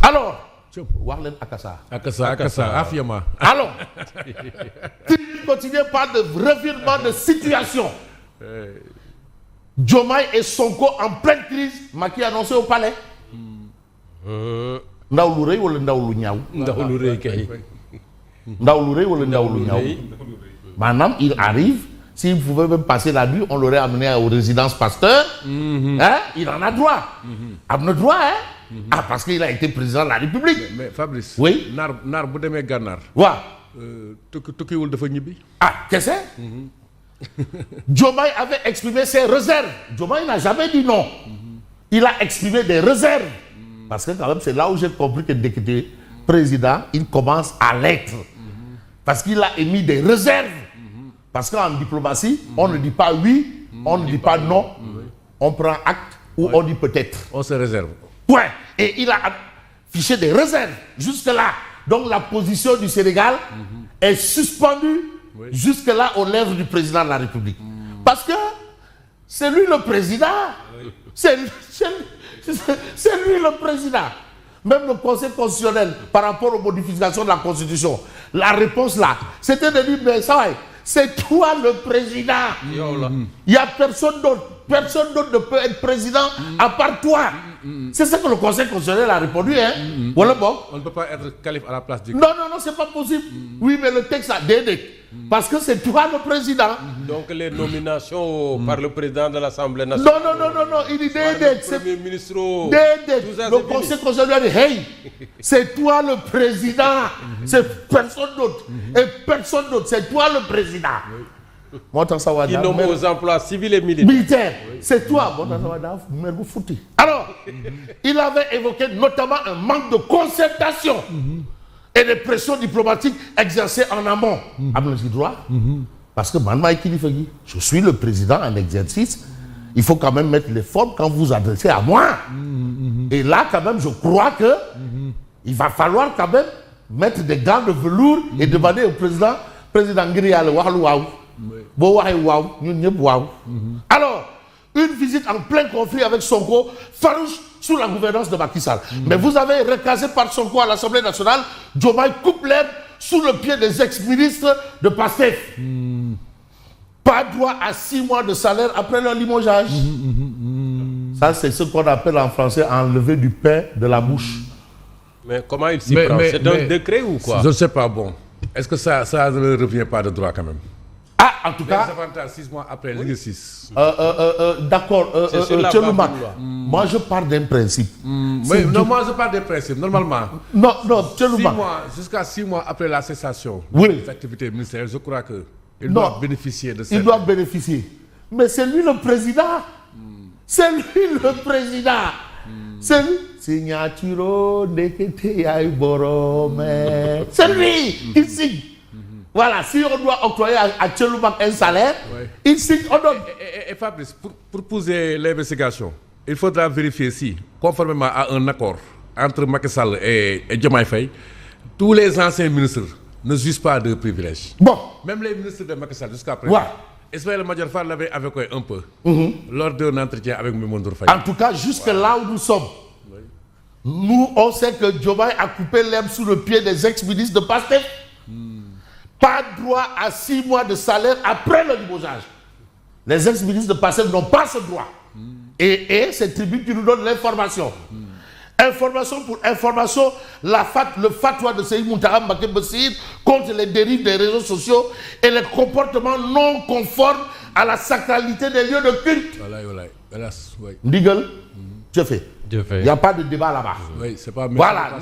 Alors, wax leen akasa. Akasa, affirma. Alors, il continue par de revirement de situation. Diomaye et Sonko en pleine crise. Macky annoncé au palais. Ndaw lu rëy wala ndaw lu ñaaw. ndaw lu rëy kay. Ndaw lu rëy wala ndaw lu ñaaw. Maanaam il arrive. S'il pouvait même passer la nuit, on l'aurait amené aux résidences Pasteur. Hein? Il en a droit. Am na droit, hein? Ah, parce qu'il a été président de la République. Mais Fabrice. Oui. Naar bu demee gànnaar. waaw. tukkiwul dafa ñibbi. Ah, qu'est-ce que c'est? Diomaye avait exprimé ses réserves. Diomaye n'a jamais dit non. Il a exprimé des réserves. Parce que quand même, c'est là où j'ai compris que dès que tu es président, il commence à l'être. Parce qu'il a émis des réserves. Parce qu'en diplomatie, on ne dit pas oui, on ne dit pas non, on prend acte ou on dit peut-être. On se réserve. Point. Et il a affiché des réserves jusque-là. Donc la position du Sénégal est suspendue jusque-là aux lèvres du président de la République. Parce que c'est lui le président. C'est lui le président. Même le Conseil constitutionnel, par rapport aux modifications de la Constitution, la réponse là, c'était de dire, mais ça va, c'est toi le président. Il n'y a personne d'autre. Personne d'autre ne peut être président à part toi. C'est ça que le Conseil constitutionnel a répondu. Hein? Voilà, bon. On ne peut pas être calife à la place du... Non, c'est pas possible. Oui, mais le texte a dédé. Parce que c'est toi le président. Donc les nominations par le président de l'Assemblée nationale. Non, il dit dédé. Le Premier ministre. Dédé. Le Conseil constitutionnel a dit, hey, c'est toi le président. C'est personne d'autre. Et personne d'autre. C'est toi le président. Qui nomme aux emplois civils et militaires. C'est toi. Alors, il avait évoqué notamment un manque de concertation et des pressions diplomatiques exercées en amont. Avez-vous droit? Parce que je suis le président en exercice. Il faut quand même mettre les formes quand vous vous adressez à moi. Et là, quand même, je crois que il va falloir quand même mettre des gants de velours et demander au président Ngirial Wahalouaou. Alors, une visite en plein conflit avec Sonko, farouche sous la gouvernance de Macky Sall. Mais vous avez recasé par Sonko à l'Assemblée nationale, Diomaye coupe l'herbe sous le pied des ex-ministres de PASTEF. Pas droit à 6 mois de salaire après leur limogeage. Ça, c'est ce qu'on appelle en français enlever du pain de la bouche. Mais comment il s'y prend? C'est un décret ou quoi? Je ne sais pas, bon. Est-ce que ça ne revient pas de droit quand même? Ah, en tout cas... Les avantages 6 mois après l'exercice. D'accord, moi je pars d'un principe. Non, moi je pars d'un principe, normalement. Non, 6 mois, jusqu'à 6 mois après la cessation des activités ministérielles, je crois qu'il doit bénéficier de ça. Il doit bénéficier. Mais c'est lui le président. C'est lui le président. C'est lui. Signature c'est lui qui signe. Voilà, si on doit octroyer à Tcheloumak un salaire, il signe, on donne. Et Fabrice, pour poser l'investigation, il faudra vérifier si, conformément à un accord entre Macky Sall et Diomaye Faye, tous les anciens ministres ne jouissent pas de privilèges. Bon. Même les ministres de Macky Sall jusqu'à présent. Ismaël Madior Fall l'avait évoqué un peu lors d'un entretien avec Maimouna Ndour Faye. En tout cas, jusque là où nous sommes, nous, on sait que Diomaye a coupé l'herbe sous le pied des ex-ministres de PASTEF. Pas droit à 6 mois de salaire après le limogeage. Les ex-ministres de PASTEF n'ont pas ce droit. Et c'est Tribune qui nous donne l'information. Information pour information, le fatwa de Seyd Mountakha Mbacké Bassir contre les dérives des réseaux sociaux et les comportements non conformes à la sacralité des lieux de culte. Ndigal, je fais. Il n'y a pas de débat là-bas. C'est pas voilà.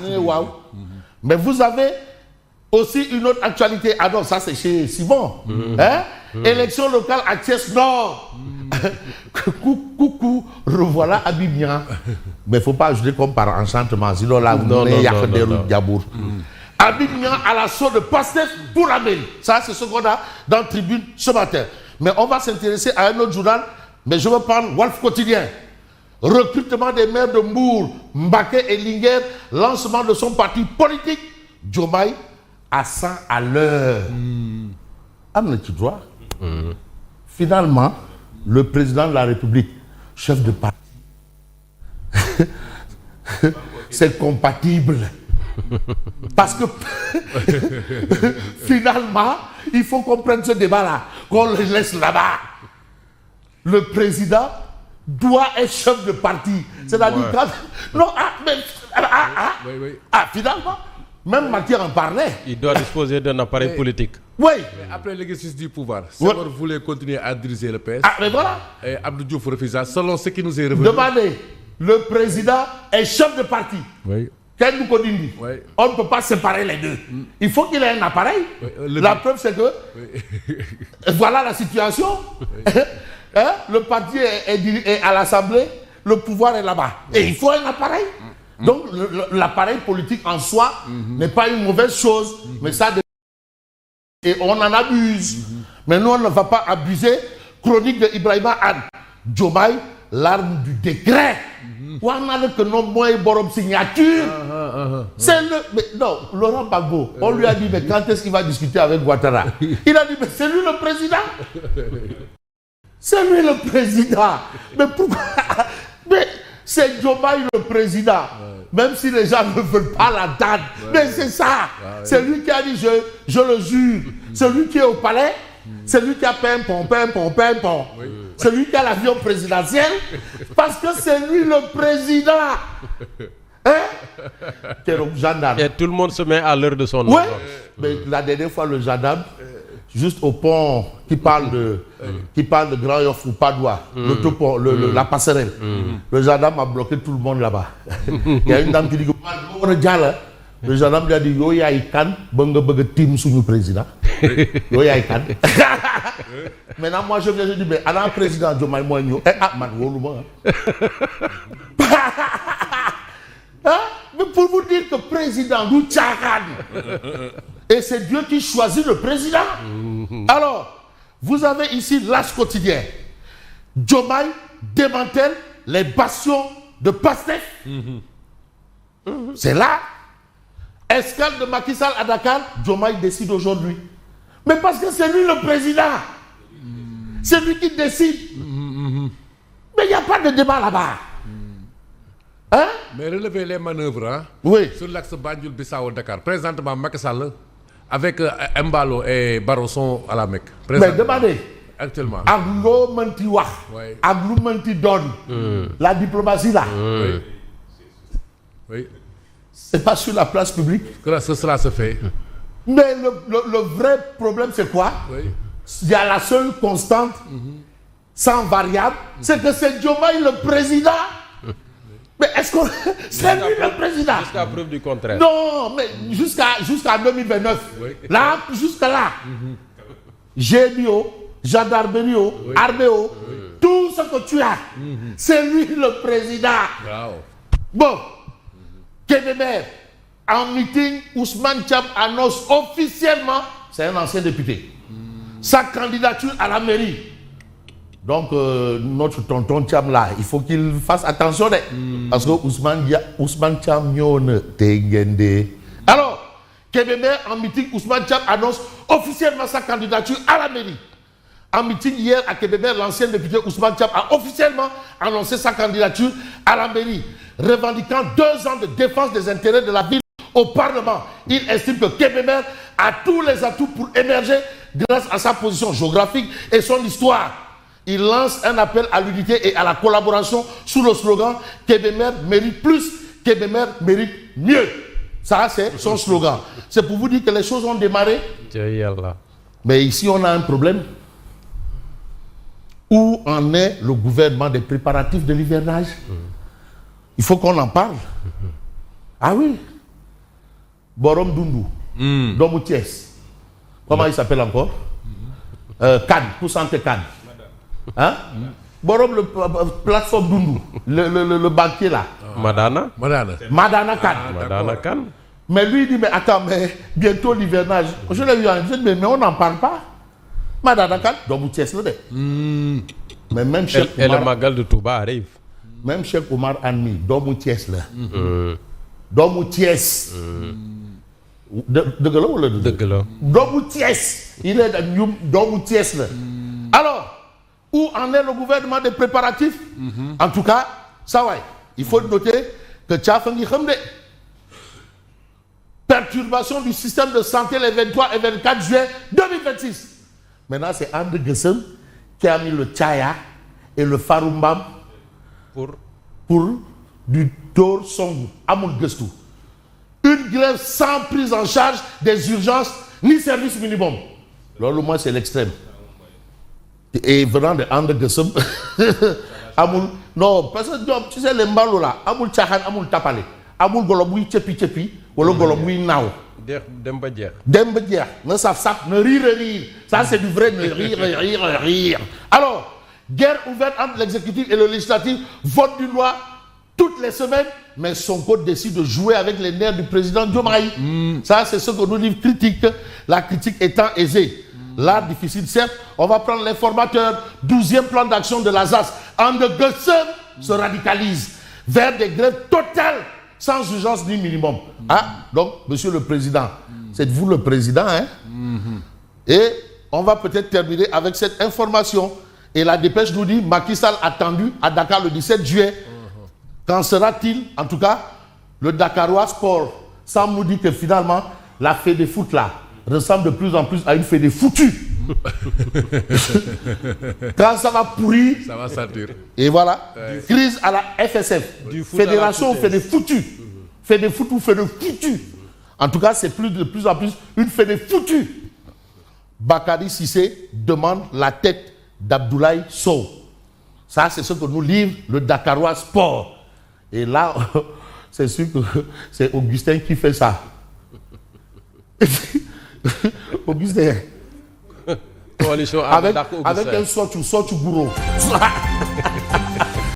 Mais vous avez aussi une autre actualité. Ah non, ça c'est chez Simon. Élection locale à Thiès Nord. Coucou, revoilà Abidjan. Mais il ne faut pas ajouter comme par enchantement. Sinon là, vous n'avez pas de Diabour. Abidjan à l'assaut de PASTEF pour la mairie. Ça, c'est ce qu'on a dans la Tribune ce matin. Mais on va s'intéresser à un autre journal. Mais je veux prendre Walf Quotidien. Recrutement des maires de Mbour, Mbacké et Linguère, lancement de son parti politique, Diomaye à 100 à l'heure. Amna-tu droit? Finalement, le président de la République, chef de parti, c'est compatible. Parce que finalement, il faut qu'on prenne ce débat-là, qu'on le laisse là-bas. Le président doit être chef de parti. C'est-à-dire quand... Non, finalement, même Mathieu en parlait. Il doit disposer d'un appareil politique. Oui. Après l'exercice du pouvoir, Senghor voulait continuer à diriger le PS. Mais voilà. Et Abdou Diouf refusa, selon ce qui nous est revenu. Demandez, le président est chef de parti. Oui. Oui. On ne peut pas séparer les deux. Il faut qu'il ait un appareil. La preuve, c'est que voilà la situation. Le parti est à l'Assemblée, le pouvoir est là-bas. Et il faut un appareil. Donc l'appareil politique en soi n'est pas une mauvaise chose, mais ça et on en abuse. Mais nous, on ne va pas abuser. Chronique de Ibrahima Anne. Diomaye, l'arme du décret. On a que non moins borom signature. C'est le. Mais non, Laurent Gbagbo, on lui a dit, mais quand est-ce qu'il va discuter avec Ouattara? Il a dit, mais c'est lui le président. C'est lui le président. Mais pourquoi? Mais c'est Diomaye le président. Même si les gens ne veulent pas la date. Mais c'est ça. C'est lui qui a dit, je le jure. Celui qui est au palais, c'est lui qui a pimpon. C'est lui qui a l'avion présidentiel. Parce que c'est lui le président. Gendarme. Et tout le monde se met à l'heure de son Oui. Mais la dernière fois, le gendarme, juste au pont qui parle de Grand Yoff ou Padoua, l'autopont, la passerelle. Le gendarme a bloqué tout le monde là-bas. Il y a une dame qui dit que le gendarme lui a dit yo yaay kan ba nga bëgg team suñu président. Yo yaay kan. Maintenant moi je dis mais alors président Diomaye mooy ñëw man wóoluma. Mais pour vous dire que président du caaxaan. Et c'est Dieu qui choisit le président. Alors, vous avez ici l'As quotidien. Diomaye démantèle les bastions de Pastef. C'est là. Escale de Macky Sall à Dakar, Diomaye décide aujourd'hui. Mais parce que c'est lui le président. C'est lui qui décide. Mais il n'y a pas de débat là-bas. Hein? Mais relevez les manœuvres sur l'axe Banjul-Bissau-Dakar. Présentement, Macky Sall, avec Mbalo et Barroso sont à la Mecque. Mais demandez. Actuellement. Aglo menti wax. Aglo menti donne. La diplomatie là. Oui. C'est pas sur la place publique. Que cela se fait. Mais le vrai problème, c'est quoi? Il y a la seule constante, sans variable, c'est que c'est Diomaye le président. Mais est-ce qu'on... C'est lui le président. Jusqu'à preuve du contraire. Non, mais jusqu'à 2029. Là, jusqu'à là. GMIO, gendarmerie, armée, tout ce que tu as, c'est lui le président. Wow. Bon, Kébémer, en meeting, Ousmane Thiam annonce officiellement, c'est un ancien député, sa candidature à la mairie. Donc, notre tonton Thiam là, il faut qu'il fasse attention. Parce que Ousmane Thiam nyone tegende. Alors, Kébémer, en meeting, Ousmane Thiam annonce officiellement sa candidature à la mairie. En meeting hier à Kébémer, l'ancien député Ousmane Thiam a officiellement annoncé sa candidature à la mairie, revendiquant 2 ans de défense des intérêts de la ville au Parlement. Il estime que Kébémer a tous les atouts pour émerger grâce à sa position géographique et son histoire. Il lance un appel à l'unité et à la collaboration sous le slogan « Kébémer mérite plus, Kébémer mérite mieux ». Ça, c'est son slogan. C'est pour vous dire que les choses ont démarré. Mais ici, on a un problème. Où en est le gouvernement des préparatifs de l'hivernage? Il faut qu'on en parle. Ah oui. Borom Dundu, Domou Thiès. Comment il s'appelle encore? Cannes, Poussante Cannes. Hein? Borom le plateforme Dundu, le banquier là. Madana Kane. Mais lui il dit mais attends, mais bientôt l'hivernage. Je l'ai vu en disant mais on n'en parle pas. Madana Kane, Domou Thiès le mais même Cheikh et le Magal de Touba arrive. Même Cheikh Omar Anmi, Domou Thiès là. Domou Thiès. Domou Thiès. Il est Domou Thiès là. Alors, où en est le gouvernement des préparatifs? En tout cas, ça va. Il faut noter que Tchafangi Khamde. Perturbation du système de santé les 23 et 24 juin 2026. Maintenant, c'est André Guessem qui a mis le Tchaya et le Faroumbam pour du Tor Songu, Amoul Gestou. Une grève sans prise en charge des urgences ni service minimum. Lolo, moi, c'est l'extrême. Et venant de André Guessem, Amoul, non, parce que tu sais, les mbalos là, Amoul Tchahan, Amoul Tapale, Amoul Goloboui Tchepi, ou le Goloboui Nao. Demba Dier, ne savent, ne rire. Ça, c'est du vrai, ne rire. Alors, guerre ouverte entre l'exécutif et le législatif, vote d'une loi toutes les semaines, mais Sonko décide de jouer avec les nerfs du président Diomaye. Ça, c'est ce que nous livre critique, la critique étant aisée. L'art difficile, certes, on va prendre l'informateur, 12e plan d'action de la ZAS. André Guessem se radicalise vers des grèves totales, sans urgence ni minimum. Ah, donc, monsieur le président, c'est vous le président, hein? Et on va peut-être terminer avec cette information. Et la dépêche nous dit, Macky Sall attendu à Dakar le 17 juillet. Quand sera-t-il? En tout cas, le Dakarois Sport. Sam nous dit que finalement, la fée des foot là ressemble de plus en plus à une fée des foutus. Quand ça va pourrir, ça va sortir. Et voilà, crise à la FSF, Fédération fait des foutus. Fait des foutus, fait des foutus. En tout cas, c'est de plus en plus une fait des foutus. Bakary Cissé demande la tête d'Abdoulaye Sow. Ça, c'est ce que nous livre le Dakarois Sport. Et là, c'est sûr que c'est Augustin qui fait ça. Augustin. Coalition Avec un sortu gourou.